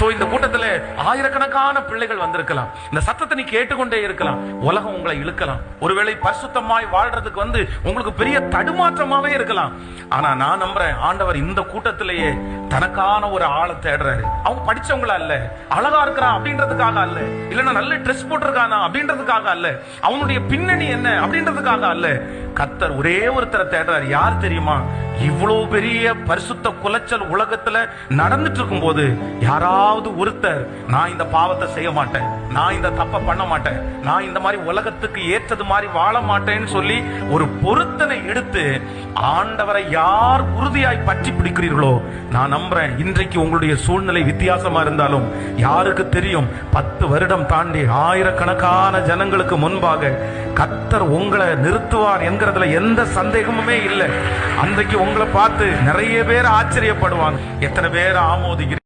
So இந்த கூட்டத்துல ஆயிரக்கணக்கான பிள்ளைகள் வந்திருக்கலாம். இந்த சத்தத்தை நீ கேட்டுக்கொண்டே இருக்கலாம். உலகம் உங்களை இழுக்கலாம். ஒருவேளை பரிசுத்தமாய் வாழ்றதுக்கு உங்களுக்கு பெரிய தடுமாற்றமாவே இருக்கலாம். ஆனா நான் நம்புறேன், ஆண்டவர் இந்த கூட்டத்திலேயே தனக்கான ஒரு ஆளை தேடுறாரு. அவங்க படிச்சவங்களா அல்ல, அழகா இருக்கிறான் அப்படின்றதுக்காக அல்ல, இல்லன்னா நல்ல ட்ரெஸ் போட்டிருக்கானா அப்படின்றதுக்காக அல்ல, அவனுடைய பின்னணி என்ன அப்படின்றதுக்காக அல்ல. கர்த்தர் ஒரே ஒருத்தரை தேடுறாரு. யார் தெரியுமா? இவ்வளவு பெரிய பரிசுத்த குலைச்சல் உலகத்துல நடந்துட்டு இருக்கும் போது யாராவது ஒருத்தர், நான் இந்த பாவத்தை செய்ய மாட்டேன், நான் இந்த தப்ப பண்ண மாட்டேன், நான் இந்த மாதிரி உலகத்துக்கு ஏற்றது மாதிரி வாழ மாட்டேன்னு சொல்லி ஒரு பொருத்தனை எடுத்து ஆண்டவரை யார் உறுதியாய் பற்றி பிடிக்கிறீர்களோ, நான் நம்புறேன் இன்றைக்கு உங்களுடைய சூழ்நிலை வித்தியாசமா இருந்தாலும் யாருக்கு தெரியும், 10 வருடம் தாண்டி ஆயிரக்கணக்கான ஜனங்களுக்கு முன்பாக கர்த்தர் உங்களை நிறுத்துவார் என்கிறதுல எந்த சந்தேகமுமே இல்லை. அன்றைக்கு உங்களை பார்த்து நிறைய பேர் ஆச்சரியப்படுவாங்க. எத்தனை பேர் ஆமோதிக்கிறீங்க?